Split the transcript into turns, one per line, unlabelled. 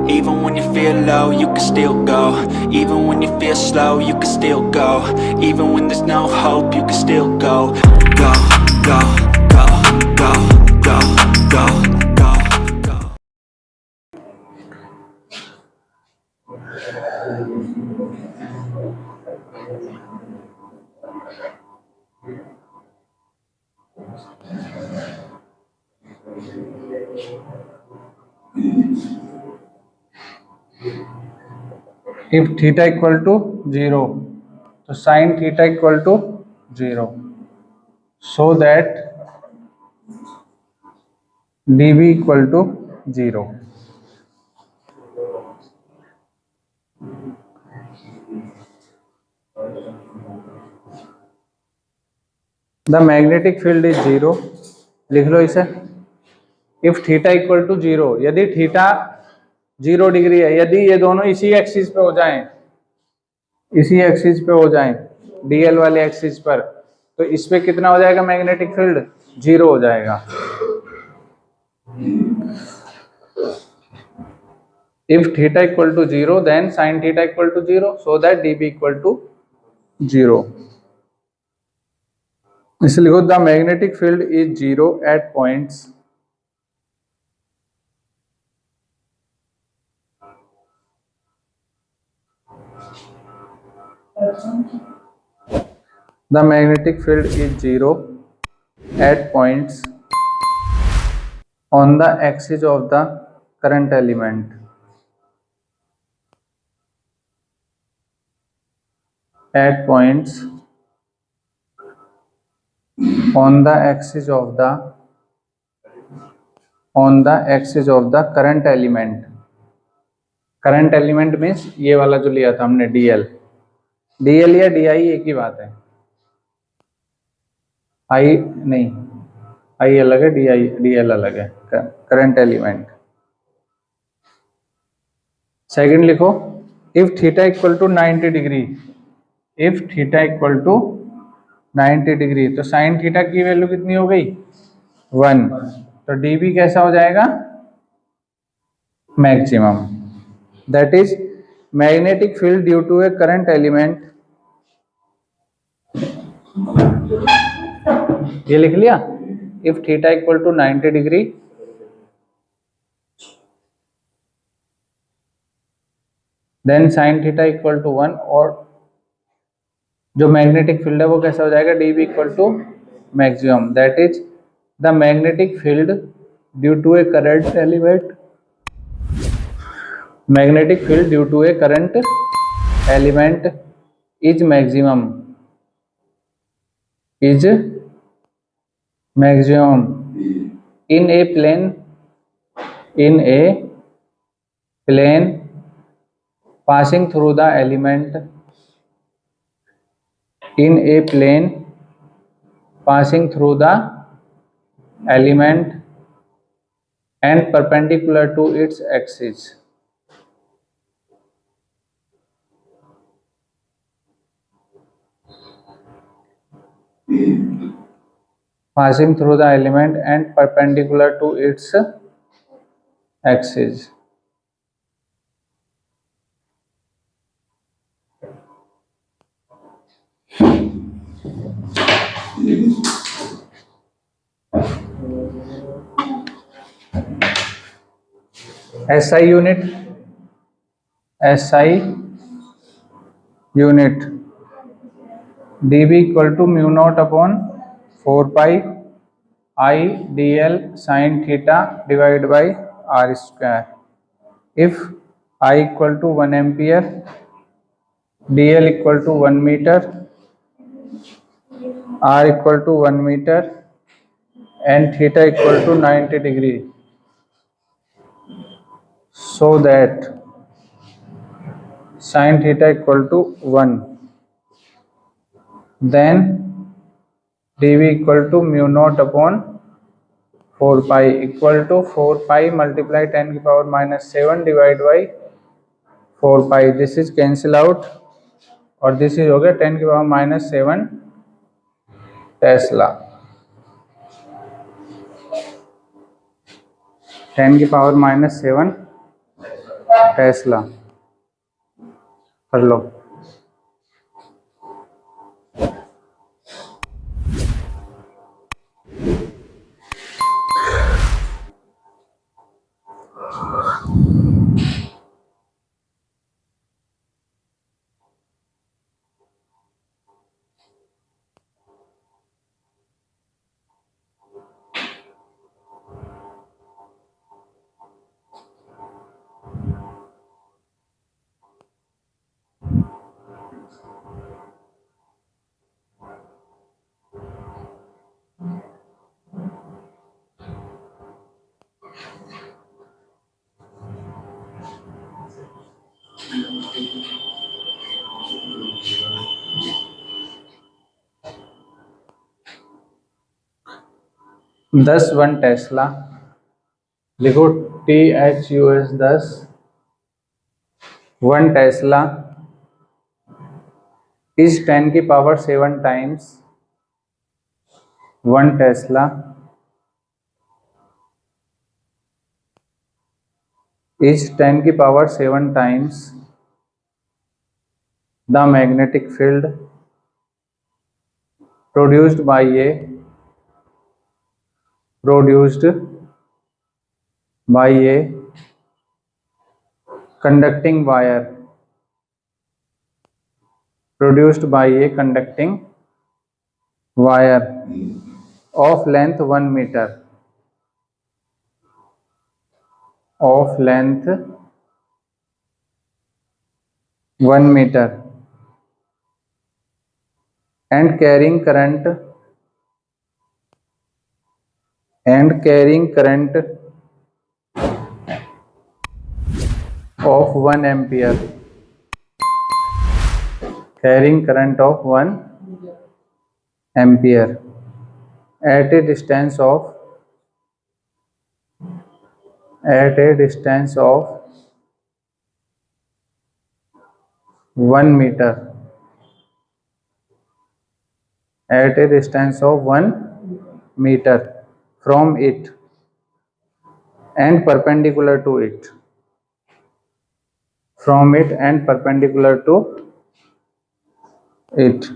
Even when you feel low, you can still go. Even when you feel slow, you can still go. Even when there's no hope, you can still go. Go, go, go, go, go, go, go, go.
If theta equal to 0, तो sin theta equal to 0, so that dB equal to 0. The magnetic field is 0. लिख लो इसे. If theta equal to 0, यदि theta 0 degree है, यदि ये दोनों इसी axis पे हो जाएं, इसी एक्सिस पे हो जाएं, dl वाले एक्सिस पर, तो इस पे कितना हो जाएगा मैग्नेटिक फील्ड? 0 हो जाएगा. If theta equal to 0, then sin theta equal to 0, so that dB equal to 0. इसलिए लिखो the magnetic field is 0 at points the magnetic field is 0 at points on the axis of the current element. At points on the axis of the current element. Current element means ये वाला जो लिया था हमने dl या di एक ही बात है. i नहीं, i अलग है, dl अलग है. Current element. सेकंड लिखो, if theta equal to 90 degree, if theta equal to 90 degree, तो साइन थीटा की वैल्यू कितनी हो गई? 1. तो dB कैसा हो जाएगा? Maximum. That is magnetic field due to a current element. ये लिख लिया. If theta equal to 90 degree, then sine theta equal to 1, और जो मैग्नेटिक फील्ड है वो कैसा हो जाएगा? dB equal to maximum. That is the magnetic field due to a current element. Magnetic field due to a current element is maximum. Is maximum in a plane passing through the element, in a plane passing through the element and perpendicular to its axis. Passing through the element and perpendicular to its axis. SI unit, dB equal to mu naught upon 4 pi I dl sin theta divided by r square. If I equal to 1 ampere, dl equal to 1 meter, r equal to 1 meter, and theta equal to 90 degree, so that sin theta equal to 1, then dB equal to mu naught upon 4 pi equal to 4 pi multiply 10 की power minus 7 divided by 4 pi. This is cancel out और this is हो गया 10 की power minus 7 Tesla. 10 की power minus 7 Tesla कर लो। दस one Tesla लिखो, THUS 10। One Tesla is 10 की power 7 times. One Tesla is 10 की power 7 times the magnetic field produced by a conducting wire, produced by a conducting wire of length 1 meter, of length 1 meter and carrying current of 1 ampere, carrying current of 1 ampere at a distance of 1 meter, at a distance of 1 meter from it and perpendicular to it, from it and perpendicular to it.